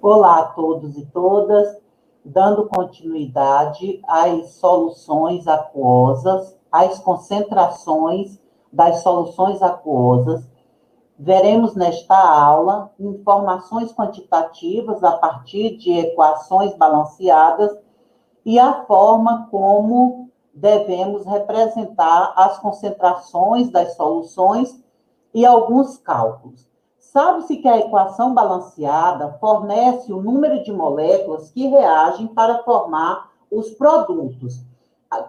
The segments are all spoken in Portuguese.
Olá a todos e todas, dando continuidade às soluções aquosas, às concentrações das soluções aquosas. Veremos nesta aula informações quantitativas a partir de equações balanceadas e a forma como devemos representar as concentrações das soluções e alguns cálculos. Sabe-se que a equação balanceada fornece o número de moléculas que reagem para formar os produtos.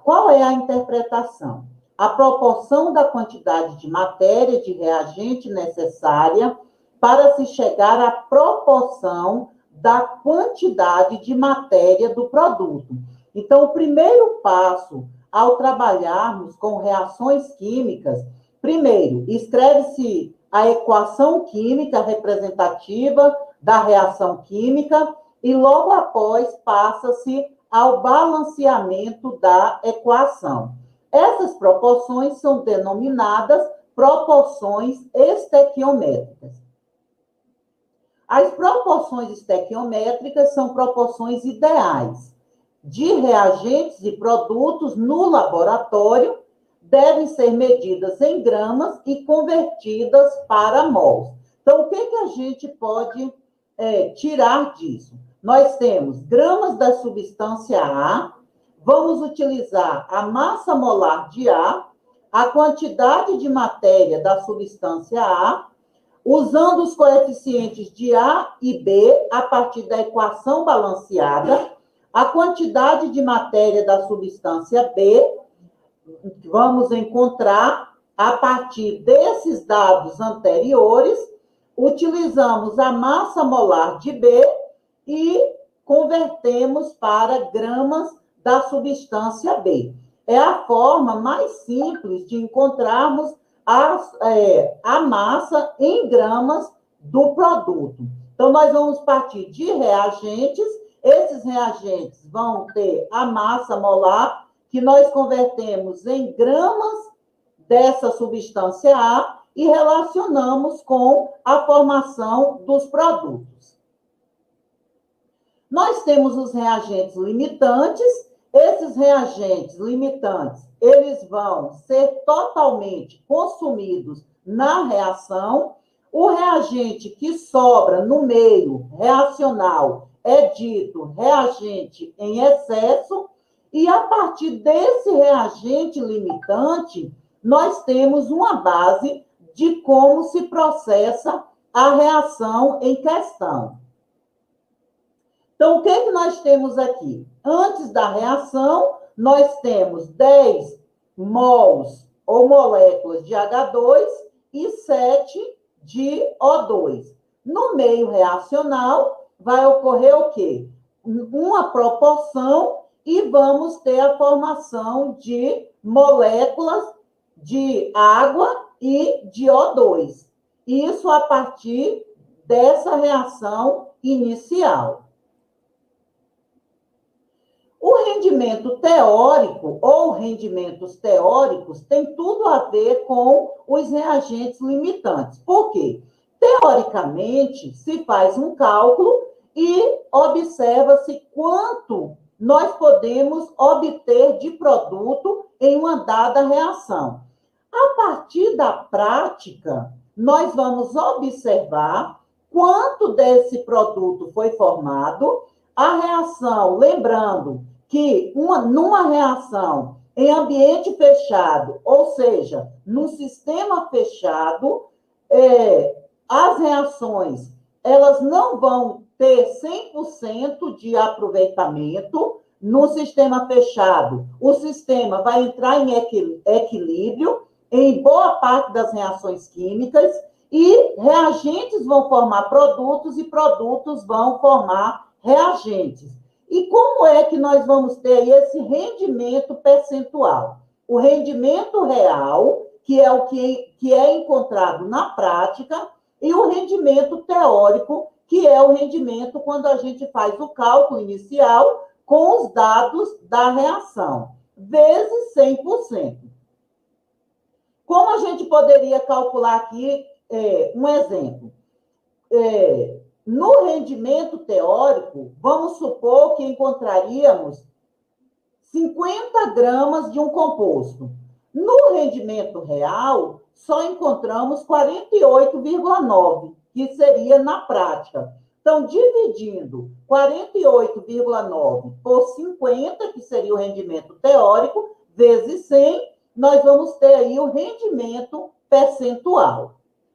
Qual é a interpretação? A proporção da quantidade de matéria de reagente necessária para se chegar à proporção da quantidade de matéria do produto. Então, o primeiro passo ao trabalharmos com reações químicas, primeiro, escreve-se a equação química representativa da reação química e logo após passa-se ao balanceamento da equação. Essas proporções são denominadas proporções estequiométricas. As proporções estequiométricas são proporções ideais de reagentes e produtos no laboratório, devem ser medidas em gramas e convertidas para mols. Então, o que a gente pode tirar disso? Nós temos gramas da substância A, vamos utilizar a massa molar de a quantidade de matéria da substância A, usando os coeficientes de A e B a partir da equação balanceada, a quantidade de matéria da substância B, vamos encontrar a partir desses dados anteriores, utilizamos a massa molar de B e convertemos para gramas da substância B. É a forma mais simples de encontrarmos a massa em gramas do produto. Então, nós vamos partir de reagentes, esses reagentes vão ter a massa molar, que nós convertemos em gramas dessa substância A e relacionamos com a formação dos produtos. Nós temos os reagentes limitantes. Esses reagentes limitantes, eles vão ser totalmente consumidos na reação. O reagente que sobra no meio reacional é dito reagente em excesso. E a partir desse reagente limitante, nós temos uma base de como se processa a reação em questão. Então, o que nós temos aqui? Antes da reação, nós temos 10 mols ou moléculas de H2 e 7 de O2. No meio reacional, vai ocorrer o quê? Uma proporção e vamos ter a formação de moléculas de água e de O2. Isso a partir dessa reação inicial. O rendimento teórico ou rendimentos teóricos tem tudo a ver com os reagentes limitantes. Por quê? Teoricamente, se faz um cálculo e observa-se quanto nós podemos obter de produto em uma dada reação. A partir da prática, nós vamos observar quanto desse produto foi formado. A reação, lembrando que numa reação em ambiente fechado, ou seja, num sistema fechado, as reações elas não vão ter 100% de aproveitamento. No sistema fechado, o sistema vai entrar em equilíbrio em boa parte das reações químicas e reagentes vão formar produtos e produtos vão formar reagentes. E como é que nós vamos ter esse rendimento percentual? O rendimento real, que é o que é encontrado na prática, e o rendimento teórico, que é o rendimento quando a gente faz o cálculo inicial com os dados da reação, vezes 100%. Como a gente poderia calcular aqui um exemplo? No rendimento teórico, vamos supor que encontraríamos 50 gramas de um composto. No rendimento real, só encontramos 48,9, que seria na prática. Então, dividindo 48,9 por 50, que seria o rendimento teórico, vezes 100, nós vamos ter aí o rendimento percentual.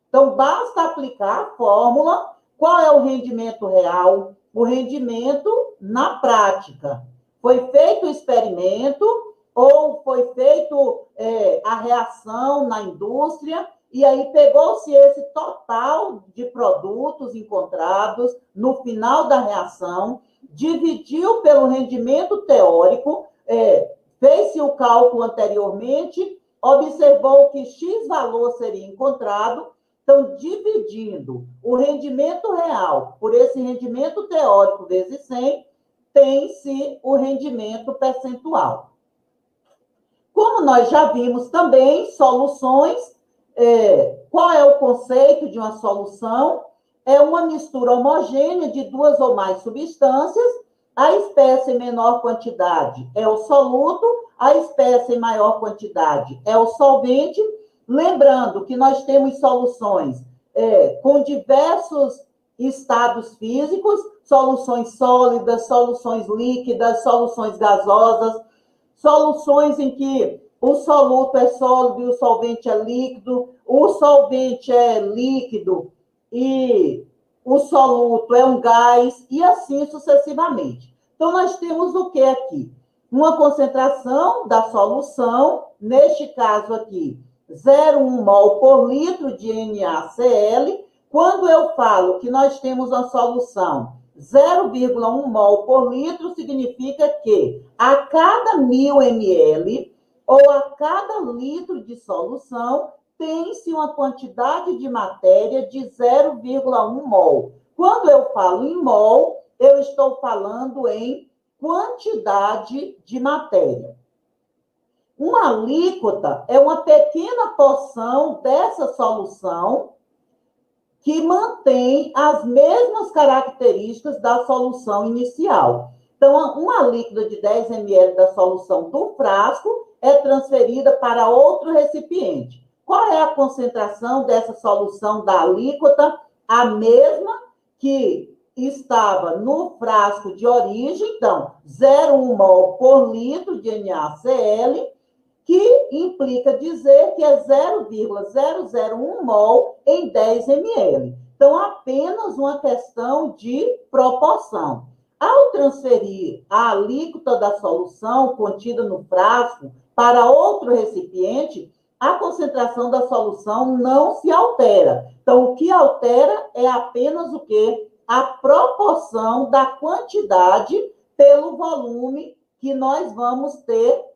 Então, basta aplicar a fórmula. Qual é o rendimento real? O rendimento na prática. Foi feito o experimento ou foi feito a reação na indústria e aí pegou-se esse total de produtos encontrados no final da reação, dividiu pelo rendimento teórico, fez-se o cálculo anteriormente, observou que X valor seria encontrado. Então, dividindo o rendimento real por esse rendimento teórico vezes 100, tem-se o rendimento percentual. Como nós já vimos também, soluções, qual é o conceito de uma solução? É uma mistura homogênea de duas ou mais substâncias. A espécie em menor quantidade é o soluto, a espécie em maior quantidade é o solvente. Lembrando que nós temos soluções com diversos estados físicos, soluções sólidas, soluções líquidas, soluções gasosas, soluções em que o soluto é sólido e o solvente é líquido, o solvente é líquido e o soluto é um gás, e assim sucessivamente. Então, nós temos o que aqui? Uma concentração da solução, neste caso aqui, 0,1 mol por litro de NaCl. Quando eu falo que nós temos uma solução 0,1 mol por litro, significa que a cada 1.000 ml ou a cada litro de solução tem-se uma quantidade de matéria de 0,1 mol. Quando eu falo em mol, eu estou falando em quantidade de matéria. Uma alíquota é uma pequena porção dessa solução que mantém as mesmas características da solução inicial. Então, uma alíquota de 10 ml da solução do frasco é transferida para outro recipiente. Qual é a concentração dessa solução da alíquota? A mesma que estava no frasco de origem, então, 0,1 mol por litro de NaCl, que implica dizer que é 0,001 mol em 10 ml. Então, apenas uma questão de proporção. Ao transferir a alíquota da solução contida no frasco para outro recipiente, a concentração da solução não se altera. Então, o que altera é apenas o quê? A proporção da quantidade pelo volume que nós vamos ter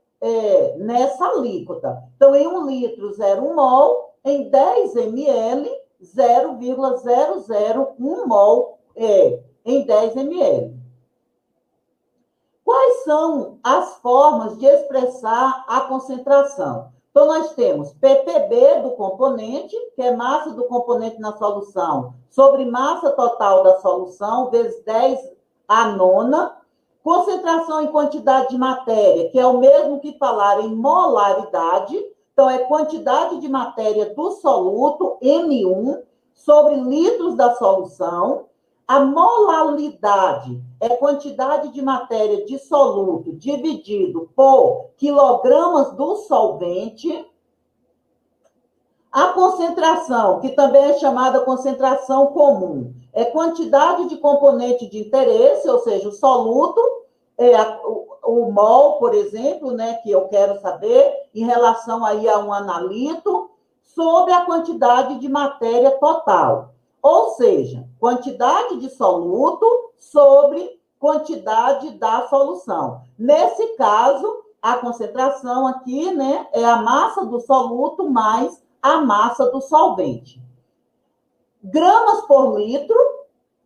nessa alíquota. Então, em 1 litro, 0,1 mol, em 10 ml, 0,001 mol em 10 ml. Quais são as formas de expressar a concentração? Então, nós temos ppb do componente, que é massa do componente na solução, sobre massa total da solução, vezes 10 a nona. Concentração em quantidade de matéria, que é o mesmo que falar em molaridade. Então, é quantidade de matéria do soluto, M1, sobre litros da solução. A molaridade é quantidade de matéria de soluto dividido por quilogramas do solvente. A concentração, que também é chamada concentração comum, é quantidade de componente de interesse, ou seja, o soluto, o mol, por exemplo, né, que eu quero saber, em relação aí a um analito, sobre a quantidade de matéria total. Ou seja, quantidade de soluto sobre quantidade da solução. Nesse caso, a concentração aqui, né, é a massa do soluto mais a massa do solvente. Gramas por litro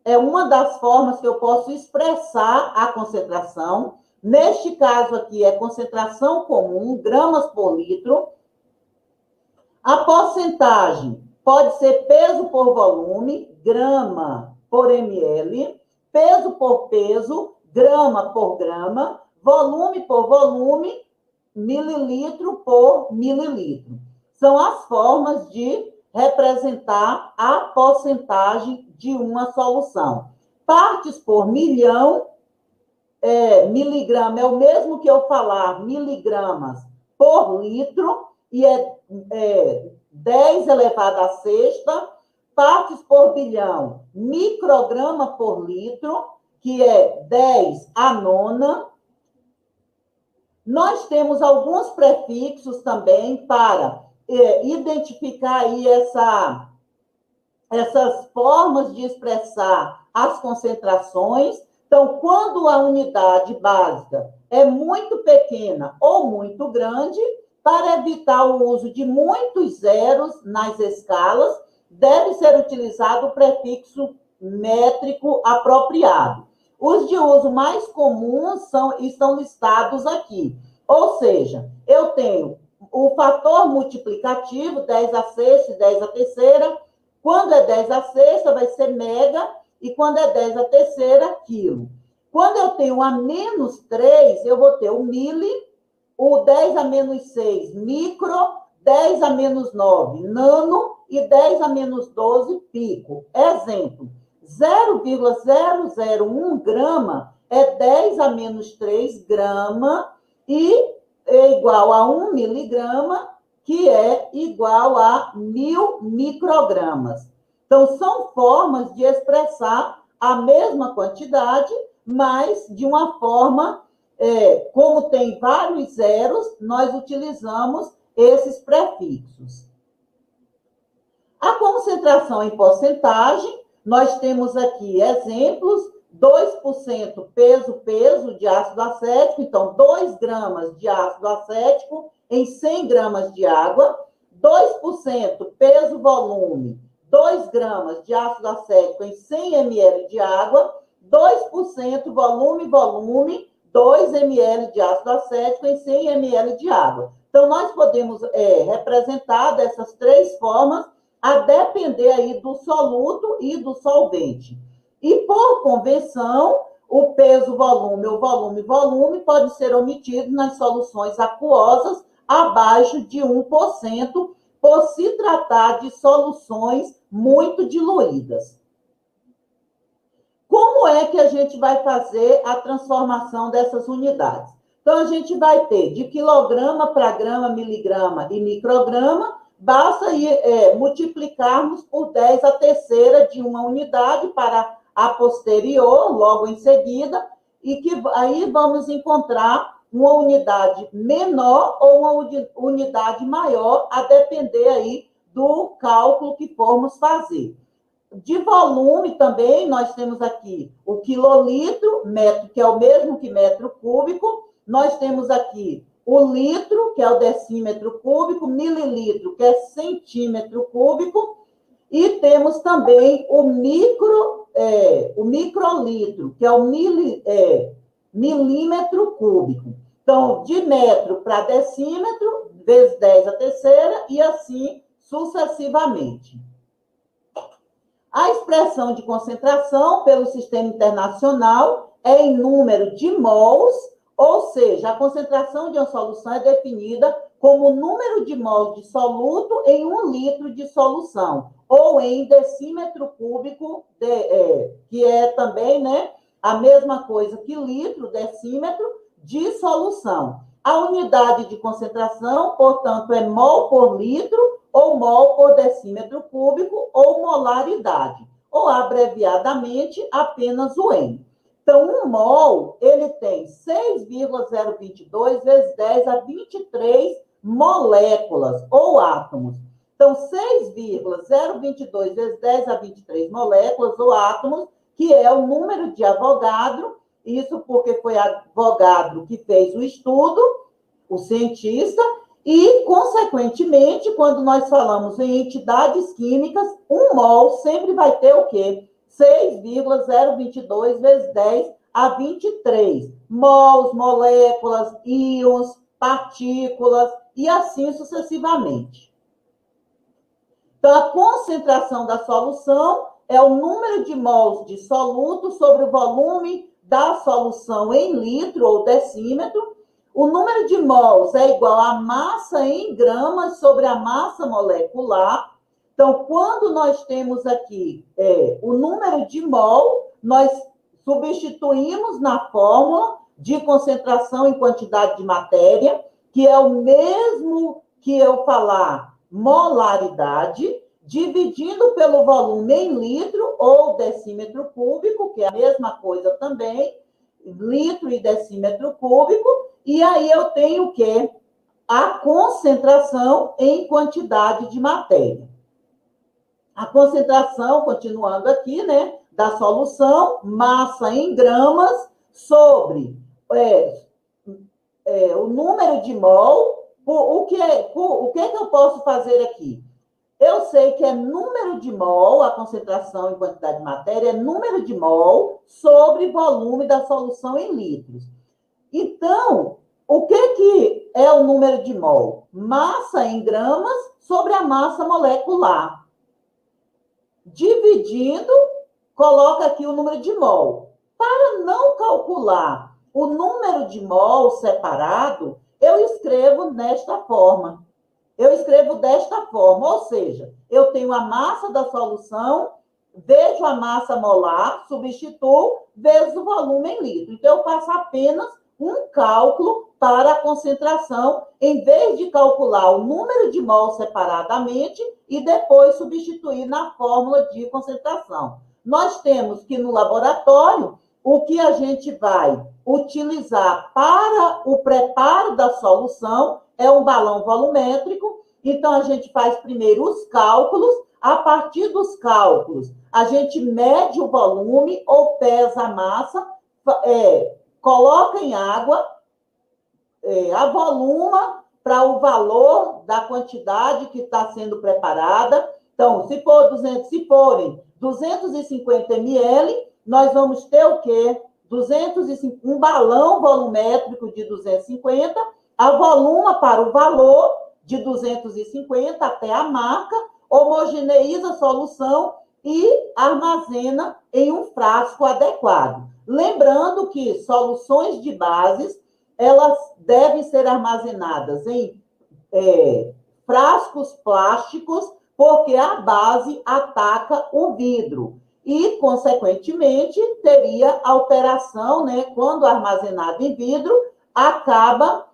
é uma das formas que eu posso expressar a concentração. Neste caso aqui é concentração comum, gramas por litro. A porcentagem pode ser peso por volume, grama por ml, peso por peso, grama por grama, volume por volume, mililitro por mililitro. São as formas de representar a porcentagem de uma solução. Partes por milhão, miligrama é o mesmo que eu falar miligramas por litro, e é 10 elevado à sexta. Partes por bilhão, micrograma por litro, que é 10 à nona. Nós temos alguns prefixos também para identificar aí essas formas de expressar as concentrações. Então, quando a unidade básica é muito pequena ou muito grande, para evitar o uso de muitos zeros nas escalas, deve ser utilizado o prefixo métrico apropriado. Os de uso mais comum estão listados aqui. Ou seja, eu tenho o fator multiplicativo, 10 à sexta e 10 à terceira. Quando é 10 à sexta, vai ser mega, e quando é 10 à terceira, quilo. Quando eu tenho a menos 3, eu vou ter o mili, o 10 a menos 6, micro, 10 a menos 9, nano, e 10 a menos 12, pico. Exemplo, 0,001 grama é 10 a menos 3 grama, e é igual a 1 miligrama, que é igual a 1.000 microgramas. Então, são formas de expressar a mesma quantidade, mas de uma forma, como tem vários zeros, nós utilizamos esses prefixos. A concentração em porcentagem, nós temos aqui exemplos: 2% peso de ácido acético, então 2 gramas de ácido acético em 100 gramas de água, 2% peso-volume, 2 gramas de ácido acético em 100 ml de água, 2% volume, 2 ml de ácido acético em 100 ml de água. Então, nós podemos representar dessas três formas, a depender aí do soluto e do solvente. E, por convenção, o peso-volume ou volume-volume pode ser omitido nas soluções aquosas abaixo de 1%, por se tratar de soluções muito diluídas. Como é que a gente vai fazer a transformação dessas unidades? Então, a gente vai ter de quilograma para grama, miligrama e micrograma, basta multiplicarmos por 10 a terceira de uma unidade para a posterior, logo em seguida, e que aí vamos encontrar uma unidade menor ou uma unidade maior, a depender aí do cálculo que formos fazer. De volume também, nós temos aqui o quilolitro, metro, que é o mesmo que metro cúbico. Nós temos aqui o litro, que é o decímetro cúbico, mililitro, que é centímetro cúbico, e temos também o microlitro, que é o milímetro cúbico. Então, de metro para decímetro, vezes 10 a terceira, e assim sucessivamente. A expressão de concentração pelo sistema internacional é em número de mols, ou seja, a concentração de uma solução é definida como o número de mols de soluto em 1 litro de solução, ou em decímetro cúbico, que é também, né, a mesma coisa que litro, decímetro, de solução. A unidade de concentração, portanto, é mol por litro, ou mol por decímetro cúbico, ou molaridade, ou abreviadamente apenas o M. Então, um mol, ele tem 6,022 vezes 10 a 23 moléculas, ou átomos. Então, 6,022 vezes 10 a 23 moléculas, ou átomos, que é o número de Avogadro, isso porque foi Avogadro que fez o estudo, o cientista, e, consequentemente, quando nós falamos em entidades químicas, um mol sempre vai ter o quê? 6,022 vezes 10 a 23. Mols, moléculas, íons, partículas, e assim sucessivamente. Então, a concentração da solução é o número de mols de soluto sobre o volume da solução em litro ou decímetro. O número de mols é igual à massa em gramas sobre a massa molecular. Então, quando nós temos aqui o número de mol, nós substituímos na fórmula de concentração em quantidade de matéria, que é o mesmo que eu falar molaridade, dividindo pelo volume em litro ou decímetro cúbico, que é a mesma coisa também, litro e decímetro cúbico, e aí eu tenho o quê? A concentração em quantidade de matéria. A concentração, continuando aqui, né, da solução, massa em gramas, sobre o número de mol. O que eu posso fazer aqui? Eu sei que é número de mol, a concentração em quantidade de matéria, é número de mol sobre volume da solução em litros. Então, o que é o número de mol? Massa em gramas sobre a massa molecular. Dividindo, coloca aqui o número de mol. Para não calcular o número de mol separado, eu escrevo desta forma. Ou seja, eu tenho a massa da solução, vejo a massa molar, substituo, vezes o volume em litro. Então, eu faço apenas um cálculo para a concentração, em vez de calcular o número de mol separadamente e depois substituir na fórmula de concentração. Nós temos que, no laboratório, o que a gente vai utilizar para o preparo da solução é um balão volumétrico. Então, a gente faz primeiro os cálculos. A partir dos cálculos, a gente mede o volume ou pesa a massa, coloca em água, avoluma para o valor da quantidade que está sendo preparada. Então, se forem 250 ml, nós vamos ter o quê? Um balão volumétrico de 250, avoluma para o valor de 250 até a marca, homogeneiza a solução e armazena em um frasco adequado. Lembrando que soluções de bases, elas devem ser armazenadas em frascos plásticos, porque a base ataca o vidro. E, consequentemente, teria alteração, né? Quando armazenado em vidro, acaba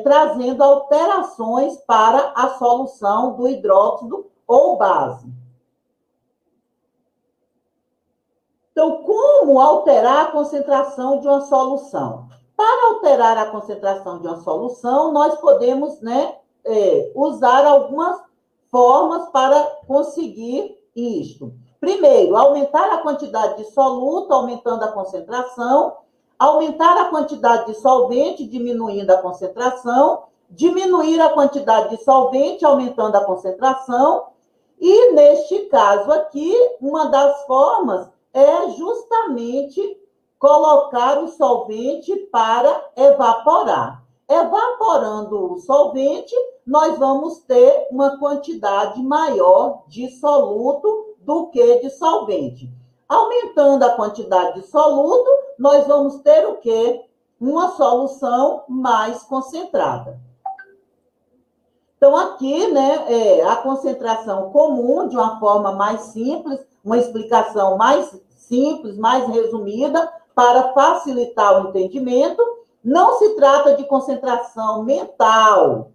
trazendo alterações para a solução do hidróxido ou base. Então, como alterar a concentração de uma solução? Para alterar a concentração de uma solução, nós podemos, né, usar algumas formas para conseguir isto. Primeiro, aumentar a quantidade de soluto, aumentando a concentração. Aumentar a quantidade de solvente, diminuindo a concentração. Diminuir a quantidade de solvente, aumentando a concentração. E, neste caso aqui, uma das formas é justamente colocar o solvente para evaporar. Evaporando o solvente, nós vamos ter uma quantidade maior de soluto do que de solvente. Aumentando a quantidade de soluto, nós vamos ter o quê? Uma solução mais concentrada. Então, aqui, né, a concentração comum, de uma forma mais simples, uma explicação mais simples, mais resumida, para facilitar o entendimento. Não se trata de concentração mental,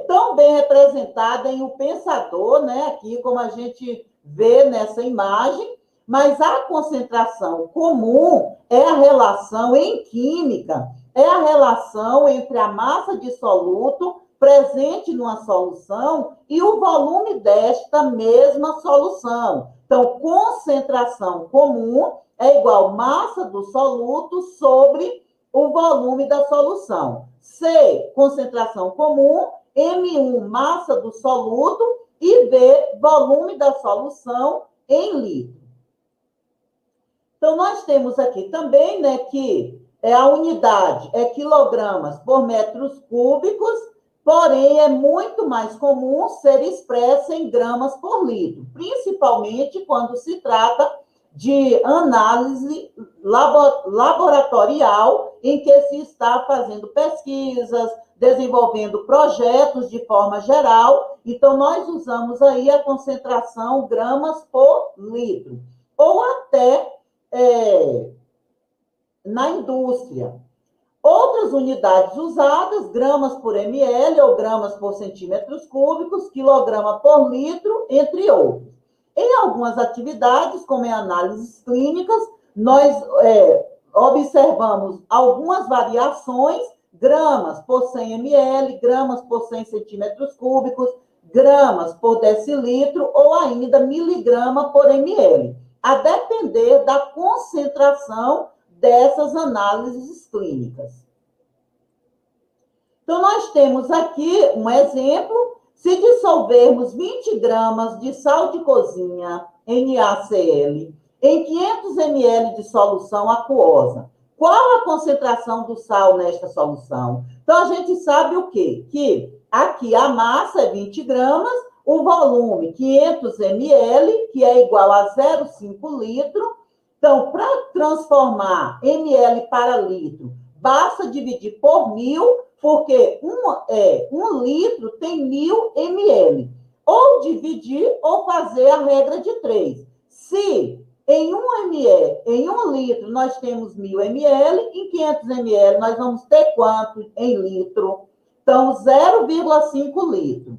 tão bem representada em O Pensador, né, aqui como a gente vê nessa imagem, mas a concentração comum é a relação em química, é a relação entre a massa de soluto presente numa solução e o volume desta mesma solução. Então, concentração comum é igual massa do soluto sobre o volume da solução. C, concentração comum, M1, massa do soluto, e V, volume da solução em litro. Então, nós temos aqui também, né, que a unidade é quilogramas por metros cúbicos porém é muito mais comum ser expressa em gramas por litro, principalmente quando se trata de análise laboratorial, em que se está fazendo pesquisas, desenvolvendo projetos de forma geral. Então, nós usamos aí a concentração gramas por litro. Ou até na indústria. Outras unidades usadas, gramas por ml ou gramas por centímetros cúbicos, quilograma por litro, entre outros. Em algumas atividades, como em análises clínicas, nós observamos algumas variações, gramas por 100 ml, gramas por 100 centímetros cúbicos, gramas por decilitro ou ainda miligrama por ml, a depender da concentração dessas análises clínicas. Então, nós temos aqui um exemplo. Se dissolvermos 20 gramas de sal de cozinha, NaCl, em 500 ml de solução aquosa, qual a concentração do sal nesta solução? Então, a gente sabe o quê? Que aqui a massa é 20 gramas, o volume 500 ml, que é igual a 0,5 litro. Então, para transformar ml para litro, basta dividir por 1000, porque um litro tem 1000 ml. Ou dividir ou fazer a regra de 3. Se em um litro nós temos 1000 ml, em 500 ml nós vamos ter quanto em litro? Então, 0,5 litro.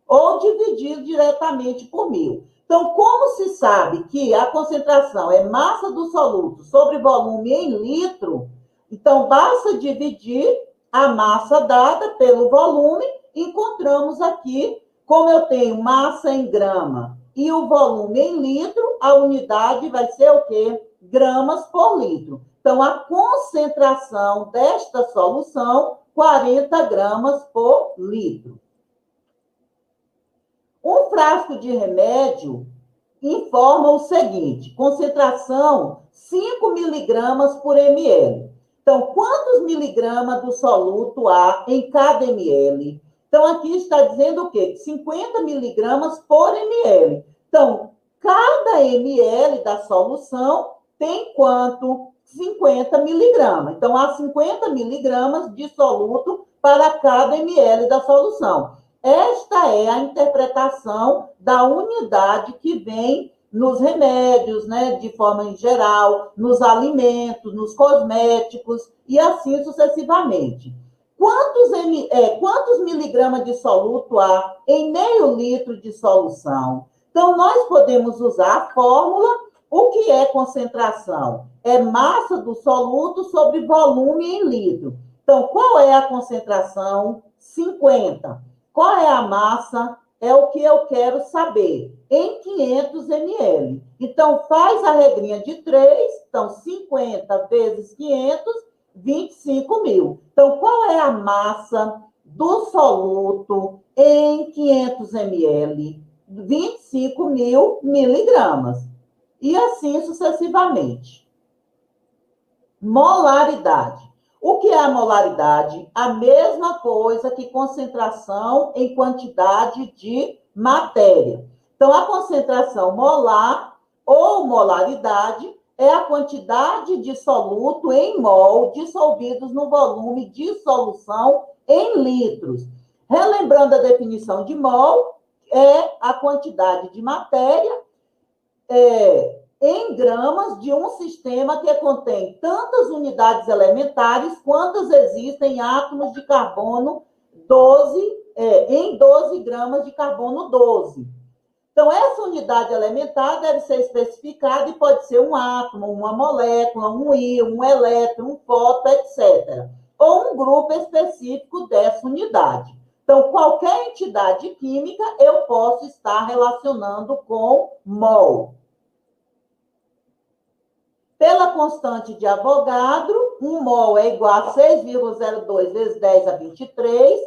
Ou dividir diretamente por 1000. Então, como se sabe que a concentração é massa do soluto sobre volume em litro, então basta dividir a massa dada pelo volume. Encontramos aqui, como eu tenho massa em grama e o volume em litro, a unidade vai ser o quê? Gramas por litro. Então, a concentração desta solução, 40 gramas por litro. Um frasco de remédio informa o seguinte: concentração 5 miligramas por ml. Então, quantos miligramas do soluto há em cada ml? Então, aqui está dizendo o quê? 50 miligramas por ml. Então, cada ml da solução tem quanto? 50 miligramas. Então, há 50 miligramas de soluto para cada ml da solução. Esta é a interpretação da unidade que vem nos remédios, né, de forma em geral, nos alimentos, nos cosméticos e assim sucessivamente. Quantos miligramas de soluto há em meio litro de solução? Então, nós podemos usar a fórmula. O que é concentração? É massa do soluto sobre volume em litro. Então, qual é a concentração? 50. Qual é a massa? É o que eu quero saber. Em 500 ml. Então, faz a regrinha de 3. Então, 50 vezes 500, 25 mil. Então, qual é a massa do soluto em 500 ml? 25 mil miligramas. E assim sucessivamente. Molaridade. O que é a molaridade? A mesma coisa que concentração em quantidade de matéria. Então, a concentração molar ou molaridade é a quantidade de soluto em mol dissolvidos no volume de solução em litros. Relembrando a definição de mol, é a quantidade de matéria em gramas de um sistema que contém tantas unidades elementares quantas existem átomos de carbono 12, em 12 gramas de carbono 12. Então, essa unidade elementar deve ser especificada e pode ser um átomo, uma molécula, um íon, um elétron, um fóton, etc. Ou um grupo específico dessa unidade. Então, qualquer entidade química eu posso estar relacionando com mol. Pela constante de Avogadro, um mol é igual a 6,02 vezes 10 a 23.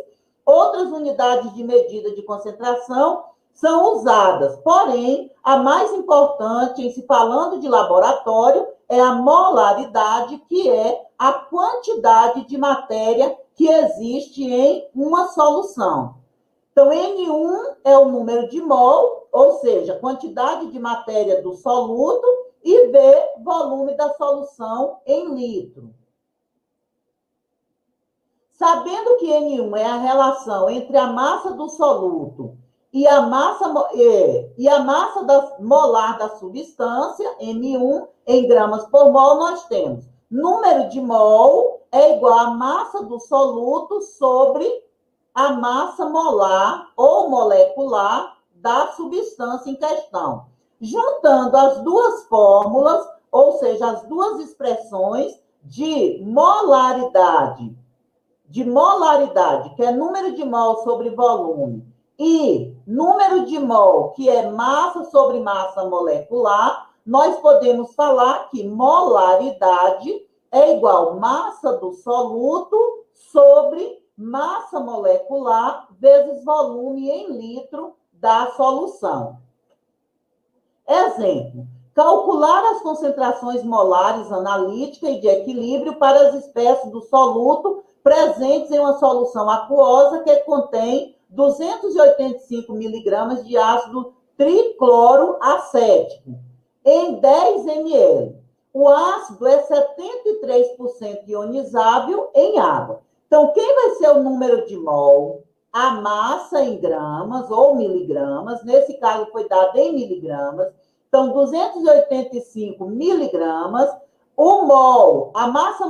Outras unidades de medida de concentração são usadas, porém, a mais importante, em se falando de laboratório, é a molaridade, que é a quantidade de matéria que existe em uma solução. Então, N1 é o número de mol, ou seja, quantidade de matéria do soluto, e V, volume da solução em litro. Sabendo que N1 é a relação entre a massa do soluto e a massa molar da substância, M1, em gramas por mol, nós temos número de mol é igual à massa do soluto sobre a massa molar ou molecular da substância em questão. Juntando as duas fórmulas, ou seja, as duas expressões de molaridade, que é número de mol sobre volume, e número de mol, que é massa sobre massa molecular, nós podemos falar que molaridade é igual massa do soluto sobre massa molecular vezes volume em litro da solução. Exemplo: calcular as concentrações molares analítica e de equilíbrio para as espécies do soluto presentes em uma solução aquosa que contém 285 miligramas de ácido tricloroacético em 10 ml. O ácido é 73% ionizável em água. Então, quem vai ser o número de mol? A massa em gramas ou miligramas, nesse caso foi dado em miligramas. Então, 285 miligramas. O mol, a massa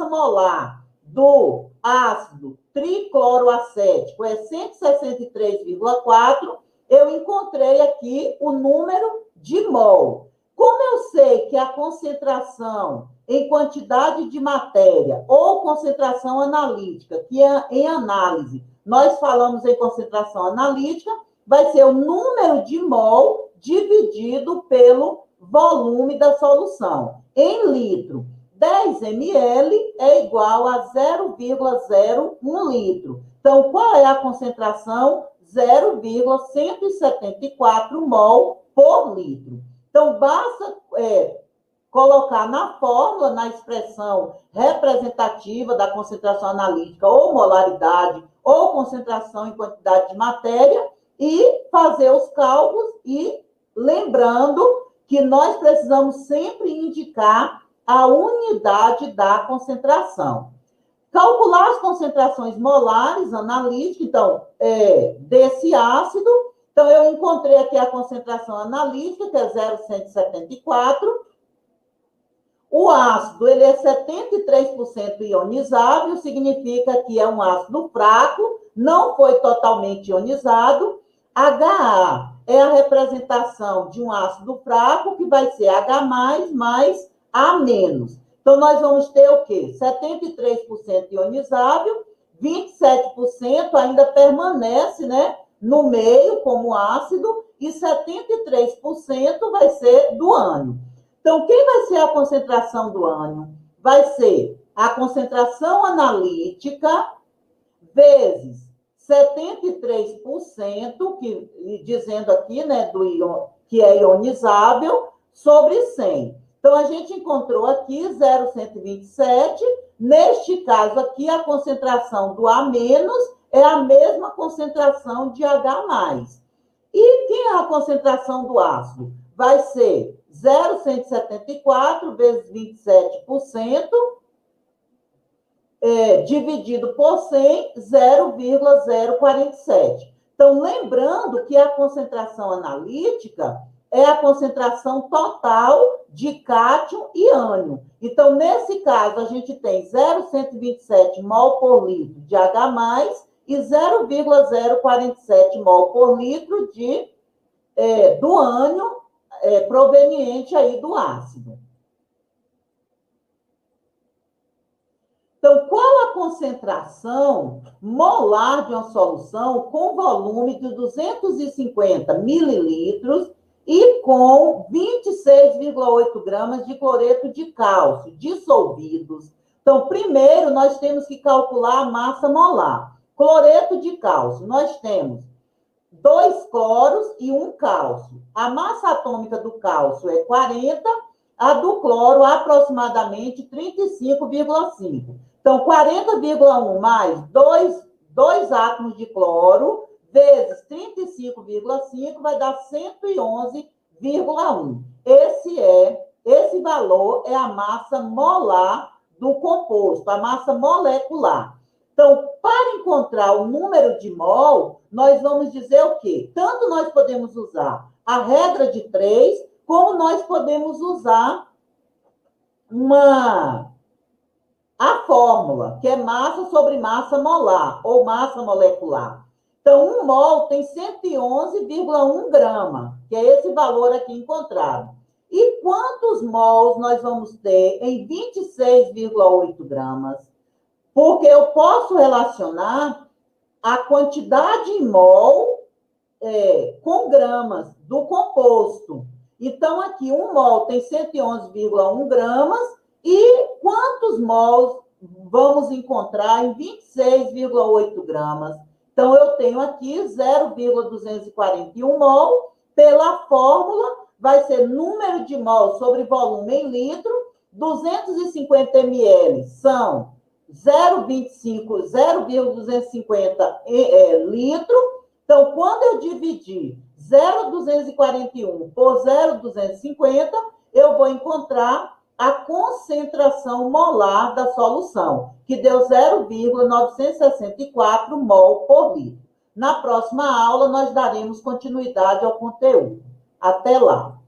molar do ácido tricloroacético é 163,4. Eu encontrei aqui o número de mol. Como eu sei que a concentração em quantidade de matéria ou concentração analítica, que é em análise, nós falamos em concentração analítica, vai ser o número de mol dividido pelo volume da solução. Em litro, 10 ml é igual a 0,01 litro. Então, qual é a concentração? 0,174 mol por litro. Então, basta colocar na fórmula, na expressão representativa da concentração analítica, ou molaridade, ou concentração em quantidade de matéria, e fazer os cálculos, e lembrando que nós precisamos sempre indicar a unidade da concentração. Calcular as concentrações molares analíticas, então, desse ácido. Então, eu encontrei aqui a concentração analítica, que é 0,174. O ácido, ele é 73% ionizável, significa que é um ácido fraco, não foi totalmente ionizado. HA é a representação de um ácido fraco, que vai ser H+, mais A-. Então, nós vamos ter o quê? 73% ionizável, 27% ainda permanece, né, no meio como ácido, e 73% vai ser do ânion. Então, quem vai ser a concentração do ânion? Vai ser a concentração analítica vezes 73%, dizendo aqui, né, que é ionizável, sobre 100. Então, a gente encontrou aqui 0,127. Neste caso aqui, a concentração do A- é a mesma concentração de H+. E quem é a concentração do ácido? Vai ser 0,174 vezes 27%, dividido por 100, 0,047. Então, lembrando que a concentração analítica é a concentração total de cátion e ânion. Então, nesse caso, a gente tem 0,127 mol por litro de H+, e 0,047 mol por litro do ânion proveniente aí do ácido. Então, qual a concentração molar de uma solução com volume de 250 mililitros e com 26,8 gramas de cloreto de cálcio dissolvidos? Então, primeiro, nós temos que calcular a massa molar. Cloreto de cálcio, nós temos 2 cloros e 1 cálcio. A massa atômica do cálcio é 40, a do cloro aproximadamente 35,5. Então, 40,1 mais 2 átomos de cloro, vezes 35,5 vai dar 111,1. Esse valor é a massa molar do composto, a massa molecular. Então, para encontrar o número de mol, nós vamos dizer o quê? Tanto nós podemos usar a regra de 3, como nós podemos usar a fórmula, que é massa sobre massa molar, ou massa molecular. Então, 1 mol tem 111,1 grama, que é esse valor aqui encontrado. E quantos mols nós vamos ter em 26,8 gramas? Porque eu posso relacionar a quantidade em mol com gramas do composto. Então, aqui, 1 mol tem 111,1 gramas, e quantos mols vamos encontrar em 26,8 gramas? Então, eu tenho aqui 0,241 mol. Pela fórmula, vai ser número de mol sobre volume em litro. 250 ml são 0,250 litro. Então, quando eu dividir 0,241 por 0,250, eu vou encontrar a concentração molar da solução, que deu 0,964 mol por litro. Na próxima aula, nós daremos continuidade ao conteúdo. Até lá!